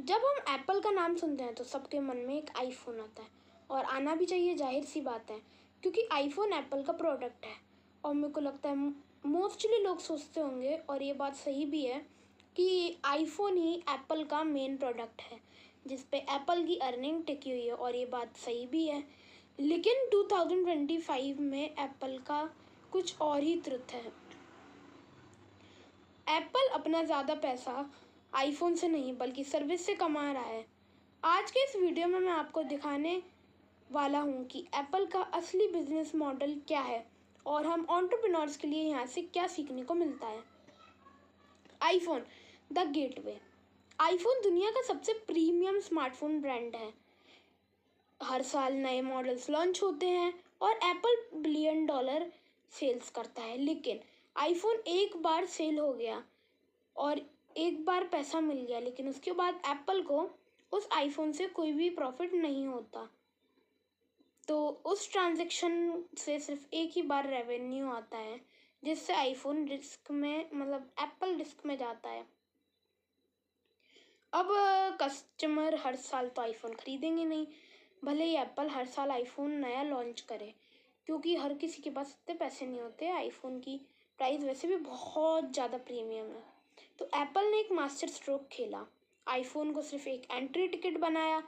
जब हम एप्पल का नाम सुनते हैं तो सबके मन में एक आईफोन आता है, और आना भी चाहिए, जाहिर सी बात है, क्योंकि आईफोन एप्पल का प्रोडक्ट है। और मेरे को लगता है मोस्टली लोग सोचते होंगे, और ये बात सही भी है, कि आईफोन ही एप्पल का मेन प्रोडक्ट है जिस पे एप्पल की अर्निंग टिकी हुई है, और ये बात सही भी है। लेकिन 2025 में एप्पल का कुछ और ही ट्रुथ है। एप्पल अपना ज़्यादा पैसा आईफोन से नहीं बल्कि सर्विस से कमा रहा है। आज के इस वीडियो में मैं आपको दिखाने वाला हूँ कि एप्पल का असली बिजनेस मॉडल क्या है, और हम एंटरप्रेन्योर्स के लिए यहाँ से क्या सीखने को मिलता है। IPhone the gateway. आईफोन दुनिया का सबसे प्रीमियम स्मार्टफोन ब्रांड है। हर साल नए मॉडल्स लॉन्च होते हैं और एप्पल $1 बिलियन सेल्स करता है। लेकिन आईफोन एक बार सेल हो गया और एक बार पैसा मिल गया, लेकिन उसके बाद एप्पल को उस आईफोन से कोई भी प्रॉफिट नहीं होता। तो उस ट्रांजैक्शन से सिर्फ एक ही बार रेवेन्यू आता है, जिससे आईफोन रिस्क में, मतलब एप्पल रिस्क में जाता है। अब कस्टमर हर साल तो आईफोन खरीदेंगे नहीं, भले ही एप्पल हर साल आईफोन नया लॉन्च करे, क्योंकि हर किसी के पास इतने पैसे नहीं होते। आईफोन की प्राइस वैसे भी बहुत ज़्यादा प्रीमियम है। तो एप्पल ने एक मास्टर स्ट्रोक खेला, आईफोन को सिर्फ एक एंट्री टिकट बनाया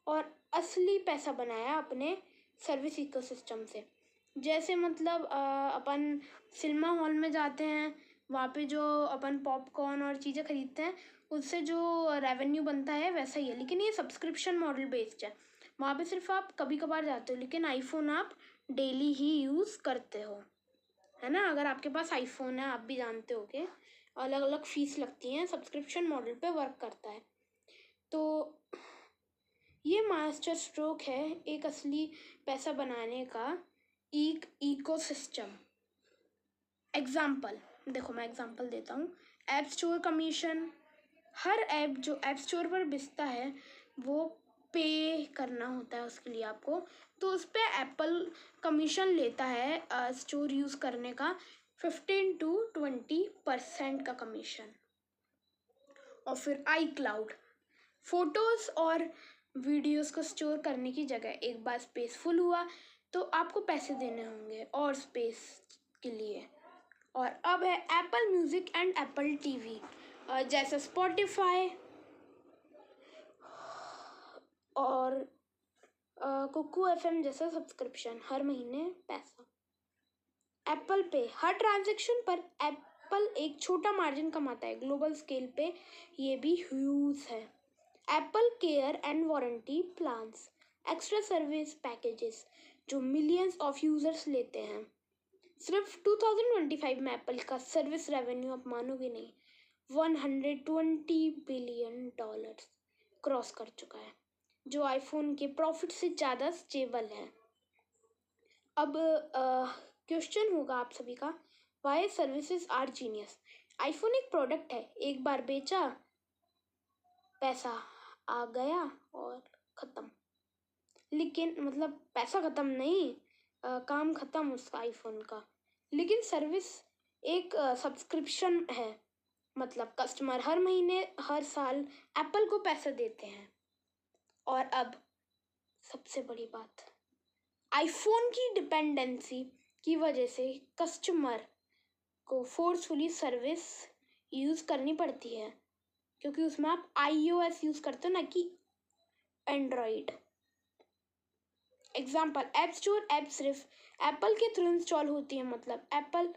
और असली पैसा बनाया अपने सर्विस इकोसिस्टम से। जैसे मतलब अपन सिनेमा हॉल में जाते हैं, वहाँ पे जो अपन पॉपकॉर्न और चीज़ें खरीदते हैं, उससे जो रेवेन्यू बनता है वैसा ही है, लेकिन ये सब्सक्रिप्शन मॉडल बेस्ड है। वहाँ पे सिर्फ आप कभी कभार जाते हो, लेकिन आईफोन आप डेली ही यूज़ करते हो, है ना। अगर आपके पास आईफोन है, आप भी जानते हो कि अलग अलग फीस लगती हैं, सब्सक्रिप्शन मॉडल पे वर्क करता है। तो ये मास्टर स्ट्रोक है एक असली पैसा बनाने का एक इकोसिस्टम। एग्जाम्पल देखो, मैं एग्जाम्पल देता हूँ। App store commission. हर ऐप जो ऐप स्टोर पर बिकता है वो पे करना होता है उसके लिए आपको, तो उस पर एप्पल कमीशन लेता है स्टोर यूज़ करने का 15 to 20% का कमीशन। और फिर आई क्लाउड, फोटोज़ और वीडियोस को स्टोर करने की जगह एक बार स्पेस फुल हुआ तो आपको पैसे देने होंगे और स्पेस के लिए। और अब है Apple music and Apple TV, जैसे स्पॉटिफाई और कुकू एफएम जैसा सब्सक्रिप्शन, हर महीने पैसा। एप्पल पे, हर ट्रांजैक्शन पर एप्पल एक छोटा मार्जिन कमाता है। ग्लोबल स्केल पे ये भी ह्यूज है। Apple care and warranty plans, extra service packages जो मिलियंस ऑफ यूजर्स लेते हैं। सिर्फ 2025 में एप्पल का सर्विस रेवेन्यू, आप मानोगे नहीं, $120 बिलियन क्रॉस कर चुका है, जो आईफोन के प्रॉफिट से ज़्यादा स्टेबल है। अब क्वेश्चन होगा आप सभी का, why services are genius. IPhone एक प्रोडक्ट है, एक बार बेचा, पैसा आ गया और ख़त्म। लेकिन मतलब पैसा ख़त्म नहीं, काम ख़त्म उसका आईफोन का। लेकिन सर्विस एक सब्सक्रिप्शन है, मतलब कस्टमर हर महीने हर साल एप्पल को पैसा देते हैं। और अब सबसे बड़ी बात, आईफोन की डिपेंडेंसी की वजह से कस्टमर को फोर्सफुली सर्विस यूज़ करनी पड़ती है, क्योंकि उसमें आप iOS यूज़ करते हो ना कि Android. Example, app store app सिर्फ एप्पल के थ्रू इंस्टॉल होती है, मतलब एप्पल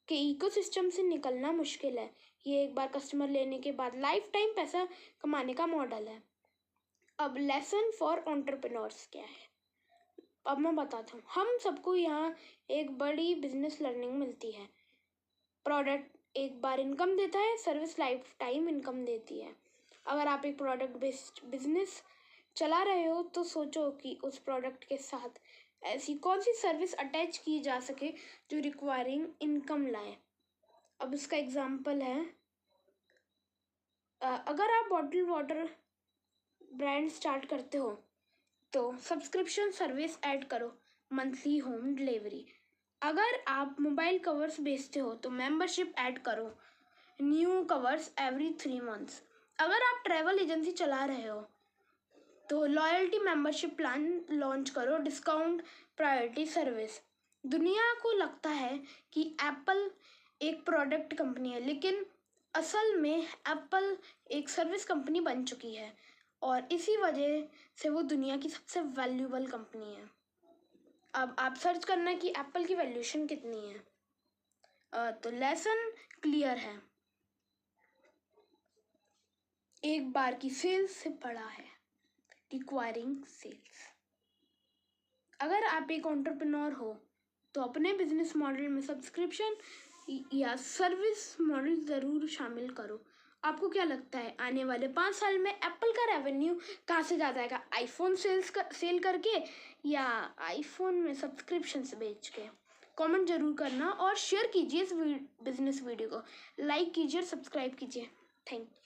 के इकोसिस्टम से निकलना मुश्किल है। ये एक बार कस्टमर लेने के बाद लाइफ टाइम पैसा कमाने का मॉडल है। अब लेसन फॉर एंटरप्रेन्योर्स क्या है, अब मैं बताता हूँ। हम सबको यहाँ एक बड़ी बिजनेस लर्निंग मिलती है। प्रोडक्ट एक बार इनकम देता है, सर्विस लाइफ टाइम इनकम देती है। अगर आप एक प्रोडक्ट बेस्ड बिजनेस चला रहे हो तो सोचो कि उस प्रोडक्ट के साथ ऐसी कौन सी सर्विस अटैच की जा सके जो रिक्वायरिंग इनकम लाए। अब इसका एग्जांपल है, अगर आप बॉटल वाटर ब्रांड स्टार्ट करते हो तो सब्सक्रिप्शन सर्विस ऐड करो, मंथली होम डिलीवरी। अगर आप मोबाइल कवर्स बेचते हो तो मेंबरशिप ऐड करो, न्यू कवर्स एवरी 3 months। अगर आप ट्रैवल एजेंसी चला रहे हो तो लॉयल्टी मेंबरशिप प्लान लॉन्च करो, डिस्काउंट, प्रायोरिटी सर्विस। दुनिया को लगता है कि एप्पल एक प्रोडक्ट कंपनी है, लेकिन असल में एप्पल एक सर्विस कंपनी बन चुकी है और इसी वजह से वो दुनिया की सबसे वैल्यूएबल कंपनी है। अब आप सर्च करना कि एप्पल की वैल्यूएशन कितनी है। तो लेसन क्लियर है, एक बार की सेल्स से बड़ा है रिक्वायरिंग सेल्स। अगर आप एक एंटरप्रेन्योर हो तो अपने बिजनेस मॉडल में सब्सक्रिप्शन या सर्विस मॉडल ज़रूर शामिल करो। आपको क्या लगता है आने वाले 5 साल में एप्पल का रेवेन्यू कहाँ से ज़्यादा आएगा, आईफोन सेल करके या आईफोन में सब्सक्रिप्शंस बेच के? कमेंट जरूर करना और शेयर कीजिए इस बिजनेस वीडियो को, लाइक कीजिए और सब्सक्राइब कीजिए। Thank you.